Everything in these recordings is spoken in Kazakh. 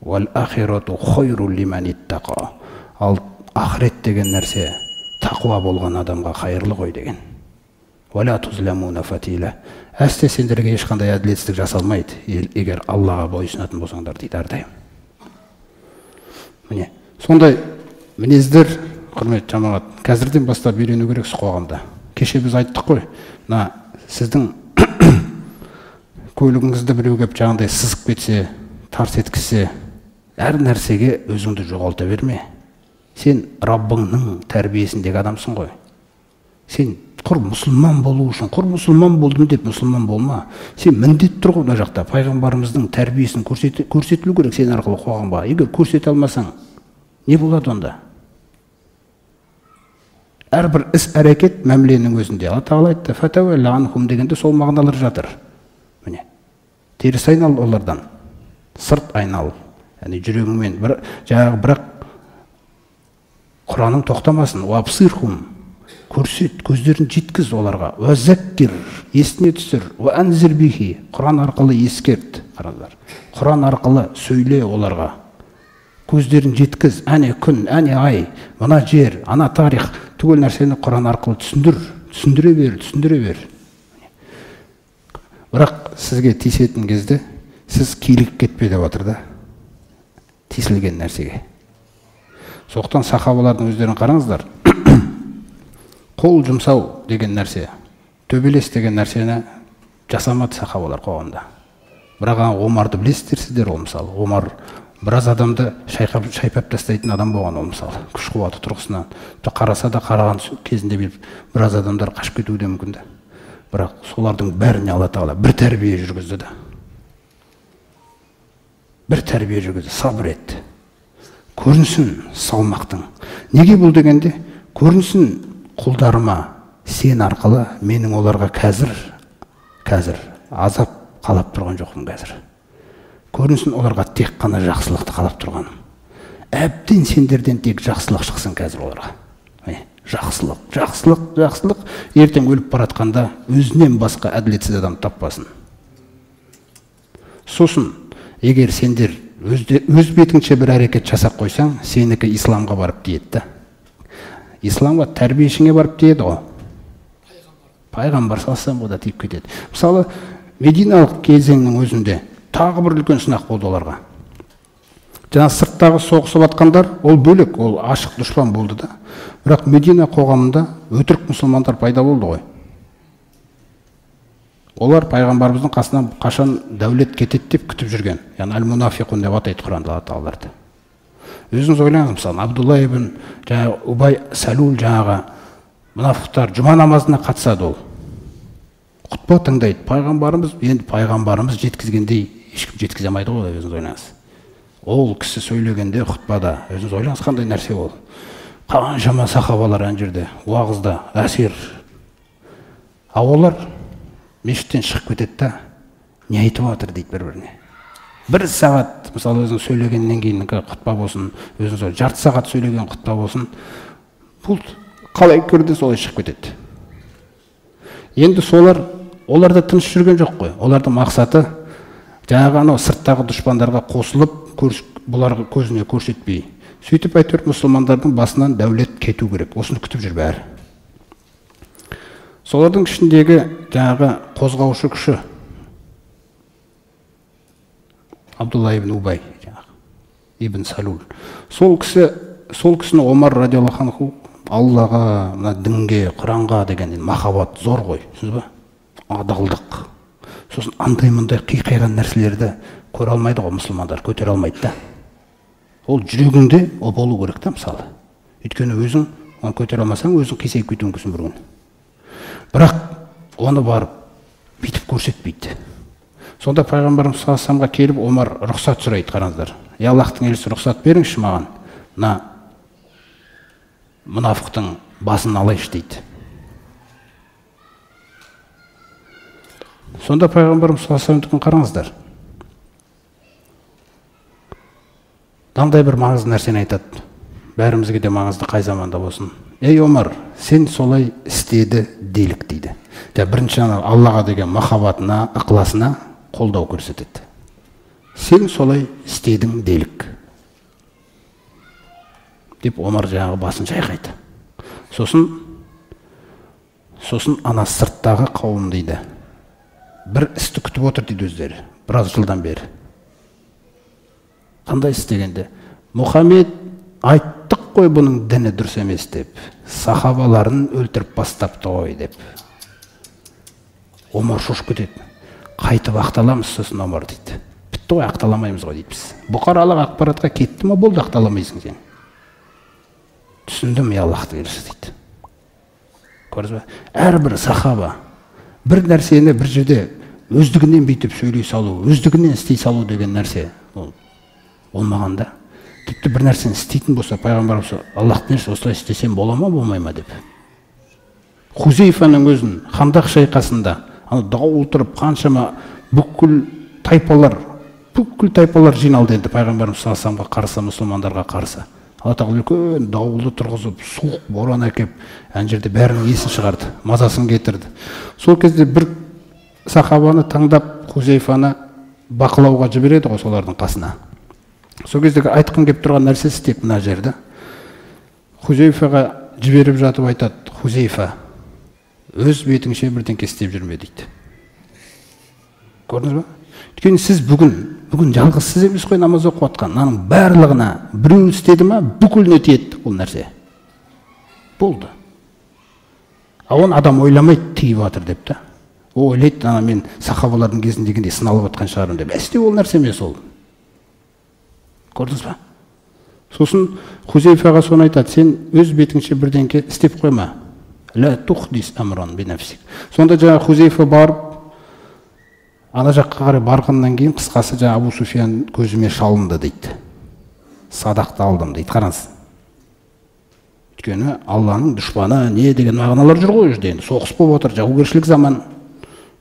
Вал ахирату хойру лиман иттақа. Ал ахирет деген нәрсе тақуа болған адамға қайырлы ғой деген. Вала тузламуна фатила. Әсте сендерге ешқандай әділетсіздік жасалмайды, егер Аллаға бойсынатын болсаңдар дейді әрдайым. Міне, сондай мінездер, құрметті жамағат, қазірден бастап үйрену керек қоғамда. Кеше біз айттық қой, сіздің көлігіңізді біреу кеп жаңағыдай сызып кетсе, тарс еткізсе, әр нәрсеге өзіңді жоғалта берме. Сен Раббыңның тәрбиесіндегі адамсың ғой. Сен құр мұсылман болу үшін, құр мұсылман болдым деп мұсылман болма. Сен міндет тұр ғой мына жақта. Пайғамбарымыздың тәрбиесін көрсетілу керек сен арқылы қоғамға. Егер көрсете алмасаң, не болады онда? Әрбір іс-әрекет мәміленің өзінде. Алла Тағала айтты, фатауалла анхум дегенде сол мағыналар жатыр. Міне, теріс айнал олардан, сырт айнал. Яғни жүрегіңмен бірақ Құраның тоқтамасын. Уабсирхум, көрсет, көздерін жеткіз оларға. Уазаккир, есіне түсір. Уанзир бихи, Құран арқылы ескерт. Құран арқылы сөйле оларға. Көздерін жеткіз. Әне күн, әне ай, мына жер, ана тарих, түгел нәрсені Құран арқылы түсіндіре бер. Бірақ сізге тиісетін кезде сіз килік кетпе деп отыр да. Тиісілген нәрсеге. Соқтан сахабалардың өздерін қараңыздар. Қол жұмсау деген нәрсе, төбелес деген нәрсені жасамады сахабалар қоғамда. Бірақ Омарды білесіздер сіздер, ол мысалы. Омар біраз адамды шайпап тастайтын адам болған, ол мысалы. Күш қуаты тұрғысынан. Қараса да қараған кезінде біраз адамдар қашып кетуі де мүмкін. Бірақ солардың бәріне Алла Тағала бір тәрбие жүргізді да. Бір тәрбие жүргізді, сабыр етті. Көрінсін салмақтың. Неге бұл дегенде? Көрінсін құлдарыма сен арқылы менің оларға қазір азап қалап тұрған жоқпын қазір. Көрінсін оларға тек қана жақсылықты қалап тұрғаным. Әбден сендерден тек жақсылық шықсын қазір оларға. Жақсылық. Ертең өліп баратқанда өзінен басқа әділетсіз адам таппасын. Сосын, егер сендер өз бетіңше бір әрекет жасап қойсаң, сенікі исламға барып тиеді. Исламға тәрбиешіңе барып тиеді ғой. Пайғамбар саллаллаху алейхи тиіп кетеді. Мысалы, Мединалық кезеңнің өзінде тағы бір үлкен сынақ болды оларға. Жаңа сырттағы соғысып атқандар, ол бөлек, ол ашық дұшпан болды да. Бірақ Медина қоғамында өтірік мұсылмандар пайда болды ғой. Олар пайғамбарымыздың қасынан қашан дәулет кетеді деп күтіп жүрген. Яғни әл-мунафиқун деп атайды Құранда Алла Тағала. Өзіңіз ойлаңыз, мысалы, Абдулла ибн Убай Салул жаңағы мұнафықтар жұма намазына қатысады ол. Құтпа тыңдайды. Пайғамбарымыз жеткізгендей ешкім жеткізе алмайды ғой, өзіңіз ойлаңыз. Ол кісі сөйлегенде құтпада, өзіңіз ойлаңыз қандай нәрсе ол. Қаншама сахабалар ана жерде, уағызда, әсер. Олар мешіттен шығып кетеді да, не айтып жатыр дейді бір-біріне. Бір сағат, мысалы өзің сөйлегеннен кейін құтпа болсын, өзің жарты сағат сөйлеген құтпа болсын, бұл қалай көрді солай шығып кетеді. Енді оларда тыныш жүрген жоқ қой. Олардың мақсаты жаңағы сырттағы дұшпандарға қосылып, бұларға көзіне көрсетпей. Сөйтіп әйтеуір мұсылмандардың басынан дәулет кету керек. Осыны күтіп жүр бәрі. Солардың ішіндегі жаңағы қозғаушы күші Абдулла ибн Убай, ибн Салул. Сол кісіні Омар радиаллаху анху Аллаға, мына дінге, Құранға деген махаббат зор ғой, түсінсіз ба? Адалдық. Сосын андай-мындай қиқайған нәрселерді көре алмайды ғой мұсылмандар, көтере алмайды да. Ол жүрегіңде ол болу керек та, мысалы. Өйткені өзің оны көтере алмасаң, өзің қисайып кетуің мүмкін бір күн. Бірақ оны барып бүйтіп көрсетпейді. Сонда пайғамбарымыз саллаллаху алейхи вассаламға келіп Омар рұқсат сұрайды, қараңыздар. Аллахтың елшісі рұқсат беріңізші маған, мына мұнафықтың басын алайыншы дейді. Сонда пайғамбарымыз саллаллаху алейхи вассаламдікін қараңыздар. Мынандай бір маңызды нәрсені айтады. Бәрімізге де маңызды қай заманда болсын. Ей Омар, сен солай істеді делік дейді. Бірінші Аллаға деген махаббатына, ықыласына қолдау көрсетеді. Сен солай істедің делік. Деп Омар жаңағы басын шайқайды. Сосын ана сырттағы қауым дейді. Бір істі күтіп отыр дейді өздері. Біраз жылдан бері. Қандай істегенде? Мұхаммед айттық қой бұның діні дұрыс емес деп. Сахабаларын өлтіріп бастапты ғой деп. Омар шошып кетеді. Қайтып ақталамыз сосын Омар дейді. Бітті ғой, ақталамаймыз ғой дейді біз. Бұқаралық ақпаратқа кетті ма, болды, ақталамайсың сен. Түсіндім, Аллахты берсін дейді. Көрдіңіз бе? Әрбір сахаба бір нәрсені бір жерде өздігінен бүйтіп сөйлей салу, өздігінен істей салу деген нәрсе болмағанда, тіпті бір нәрсені істейтін болса, пайғамбарымыз Аллахтың елшісі осылай істесем бола ма, болмай ма деп. Хузейфаның өзін Хандақ шайқасында дауыл тұрып, қаншама бүкіл тайпалар жиналды енді пайғамбарымыз саллаллаху алейхи қарсы, мұсылмандарға қарсы. Алла тағала үлкен дауылды тұрғызып, суық боран әкеп, ана жерде бәрінің есін шығарды, мазасын кетірді. Сол кезде бір сахабаны таңдап Хузейфаны бақылауға жібереді ғой солардың қасына. Сол кездегі айтқым келіп тұрған нәрсесі тек мына жерде. Хузейфаға жіберіп жатып айтады: Хузейфа, өз бетіңше бірдеңке істеп жүрме дейді. Көрдіңіз ба? Өйткені сіз бүгін жалғыз сіз емес қой намаз оқып жатқан. Наның барлығына біреу істеді ма, бүкіліне тиеді ол нәрсе. Болды. Оны адам ойламайды тиіп жатыр деп та. О ойлайды, мен сахабалардың кезіндегіндей сыналып жатқан шығармын деп. Әсте ол нәрсе емес ол. Көрдіңіз ба? Сосын Хузейфаға соны айтады: сен өз бетіңше бірдеңке істеп қойма. Ла тухдис амран бинафсик. Сонда жаңа Хузейфа барып ана жаққа қарай барғаннан кейін қысқасы жаңа Абу Суфиян көзіме шалынды дейді. Садақты алдым дейді. Қараңыз. Өйткені Алланың дұшпаны не деген мағыналар жүр ғой жерде. Соғыс болып отыр, жаугершілік заман.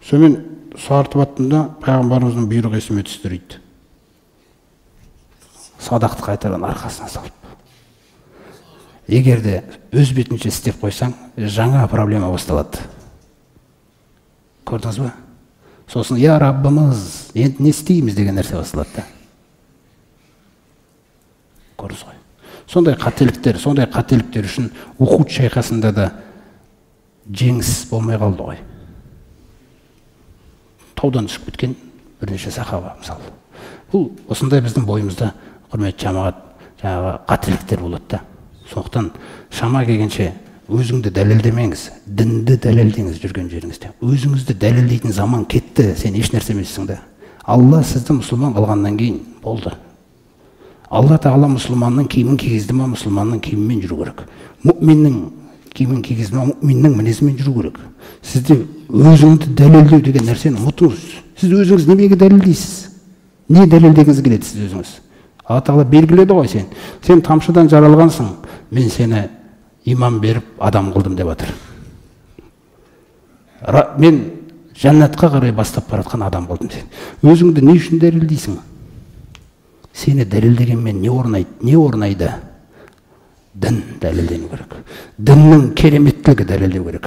Сонымен сартып аттында пайғамбарымыздың бұйрығы есіме түсті дейді. Садақты қайтарған арқасына салып. Егер де өз бетінше істеп қойсаң, жаңа проблема басталады. Көрдіңіз ба? Сосын, я Раббымыз, енді не істейміз деген нәрсе басталады. Көрдіңіз ғой? Сондай қателіктер үшін Ухуд шайқасында да жеңіс болмай қалды ғой. Таудан түсіп кеткен бірнеше сахаба мысалы. Бұл осындай біздің бойымызда, құрметті жамағат, жаңағы қателіктер болады да. Сондықтан шама келгенше өзіңді дәлелдемеңіз, дінді дәлелдеңіз жүрген жеріңізде. Өзіңізді дәлелдейтін заман кетті, сен еш нәрсе емессің да. Алла сізді мұсылман қылғаннан кейін болды. Алла тағала мұсылманның киімін кигізді ма, мұсылманның киімімен жүру керек. Мүминнің киімін кигізді ма, мүминнің мінезімен жүру керек. Сізде өзіңді дәлелдеу деген нәрсені ұмытыңыз. Сіз өзіңіз немеге дәлелдейсіз? Не дәлелдегіңіз келеді сіз өзіңіз? Алла тағала белгіледі ғой сен тамшыдан жаралғансың, мен сені имам беріп адам қылдым деп жатыр. Мен жәннатқа қарай бастап баратқан адам қылдым сен. Өзіңді не үшін дәлелдейсің? Сені дәлелдегенмен не орнайды? Дін дәлелдену керек. Діннің кереметтілігі дәлелдеу керек.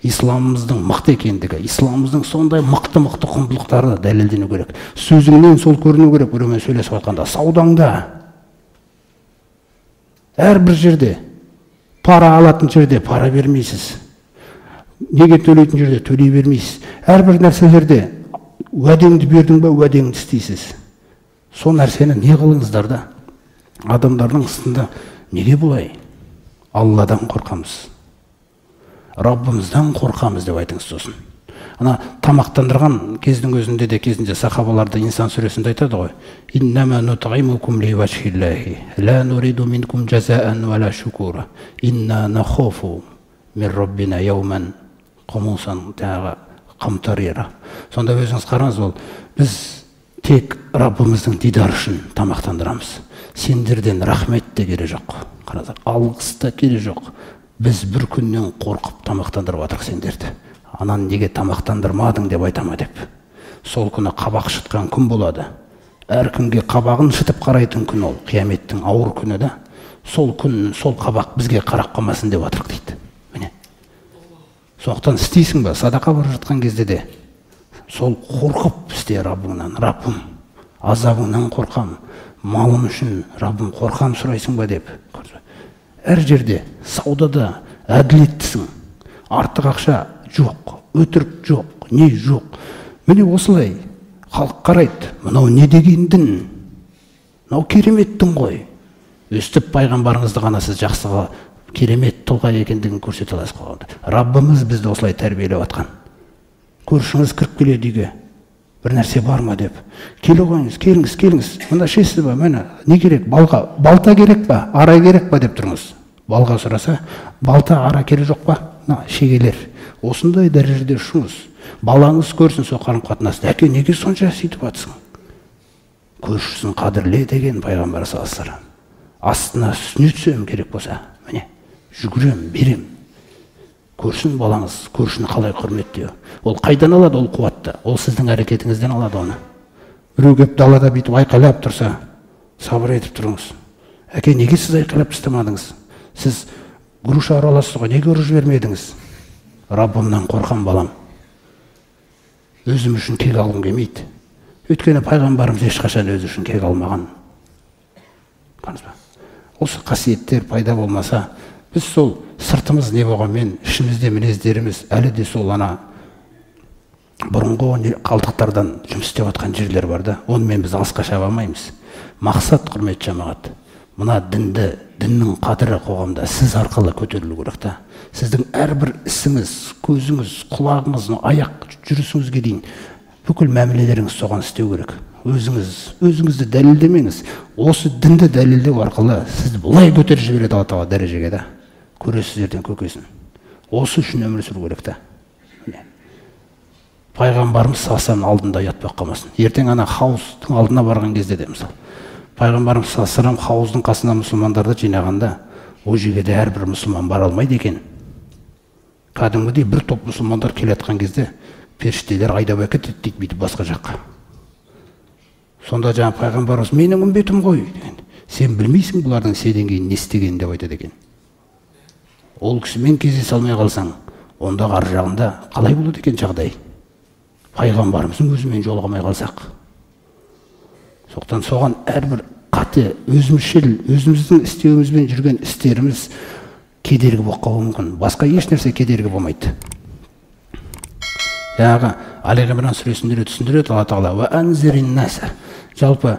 Исламымыздың мықты екендігі, исламымыздың сондай мықты құндылықтары дәлелдену керек. Сөзіңнен сол көріну керек. Біреумен сөйлесіп жатқанда, саудаңда, әрбір жерде, пара алатын жерде пара бермейсіз. Неге төлейтін жерде төлей бермейсіз. Әрбір нәрселерде уәдеңді бердің ба, уәдеңді істейсіз. Сол нәрсені не қылыңыздар да? Адамдардың астында неге бұлай? Алладан қорқамыз. Раббымыздан қорқамыз деп айтыңыз сосын. Ана тамақтандырған кездің өзінде де кезінде сахабаларды Инсан сүресінде айтады ғой. Иннама нут'имукум ливажхиллахи ла нуриду минкум жазаан вала шукура. Инна нахофу мин раббина яуман қомусан қамтарира. Сонда өзіңіз қараңыз, ол біз тек Раббымыздың дидары үшін тамақтандырамыз. Сендерден рахмет те керек жоқ. Қараңыздар, алғыс та керек жоқ. Біз бір күннен қорқып тамақтандырып жатырық сендерді. Анан неге тамақтандырмадың деп айтама деп. Сол күні қабақ шытқан күн болады. Әр күнге қабағын шытып қарайтын күн ол, қияметтің ауыр күні да. Сол күн, сол қабақ бізге қарап қалмасын деп жатырық дейді. Міне. Сондықтан істейсің ба, садақа барып жатқан кезде де сол қорқып істе Раббыңнан. Раббым, азабыңнан қорқам, малым үшін Раббым қорқам сұрайсың ба деп. Әр жерде саудада әділеттісің, артық ақша жоқ, өтірік жоқ, не жоқ. Міне осылай халық қарайды, мынау не деген дін, мынау керемет дін ғой. Өстіп пайғамбарыңызды ғана сіз жақсыға керемет тұлға екендігін көрсете аласыз қоғамда. Раббымыз бізді осылай тәрбиелеп жатқан. Көршіңіз кіріп келеді үйге, бір нәрсе бар ма деп. Келе қойыңыз, келіңіз, мында ішесіз ба, міне не керек, балта керек па, ара керек па деп тұрыңыз. Балға сұраса, балта, ара керек жоқ па? Шегелер. Осындай дәрежеде ұшыңыз. Балаңыз көрсін сол қарым-қатынасты. Әке, неге сонша сөйтіп жатсың? Көршісін қадірле деген пайғамбар саллаллаху алейхи ва саллям. Астына үстіне түсем керек болса, міне, жүгірем, берем. Көрсін балаңыз, көршіні қалай құрметтеу. Ол қайдан алады ол қуатты? Ол сіздің әрекетіңізден алады оны. Біреу кеп далада бүйтіп айқайлап тұрса, сабыр етіп тұрыңыз. Әке, неге сіз айқайлап тастамадыңыз? Сіз груша араласыз ғой, неге ұрып жібермедіңіз? Раббымнан қорқам балам. Өзім үшін кек алғым келмейді. Өйткені пайғамбарымыз ешқашан өзі үшін кек алмаған. Осы қасиеттер пайда болмаса, біз сол сыртымыз не болғанмен, ішімізде мінездеріміз әлі де сол ана бұрынғы қалдықтардан жұмыс істеп жатқан жерлер бар да, онымен біз алысқа шаба алмаймыз. Мақсат, құрметті жамағат, мына діннің қадірі қоғамда сіз арқылы көтерілу керек та. Сіздің әрбір ісіңіз, көзіңіз, құлағыңыз, аяқ жүрісіңізге дейін бүкіл мәмілелеріңіз соған істеу керек. Өзіңізді дәлелдемеңіз. Осы дінді дәлелдеу арқылы сізді бұлай көтеріп жібереді Алла Тағала дәрежеге да. Көресіздерден көкесін. Осы үшін өмір сүру керек та. Пайғамбарымыз саллаллаху алдында ұятпақ қалмасын. Ертең ана хауыздың алдына барған кезде де мысалы, пайғамбарымыз саллаллаху хауыздың қасына мұсылмандарды жинағанда, ол жерге де әрбір мұсылман бара алмайды екен. Кәдімгідей бір топ мұсылмандар келе жатқан кезде періштелер айдап әкетеді дейді бүйтіп басқа жаққа. Сонда жаңа пайғамбарымыз менің үмбетім ғой деген. Сен білмейсің бұлардың сенен кейін не істегенін деп айтады екен. Ол кісімен кездесе алмай қалсаң, онда ар жағында қалай болады екен жағдай? Пайғамбарымыздың өзімен жолығамай қалсақ. Соқтан соған әрбір қате, өзіміздің істеуімізбен жүрген істеріміз кедергі болып қалуы мүмкін. Басқа еш нәрсе кедергі болмайды. Жаңағы Али Имран сүресінде түсіндіреді Алла Тағала: "Ва анзирин наса". Жалпы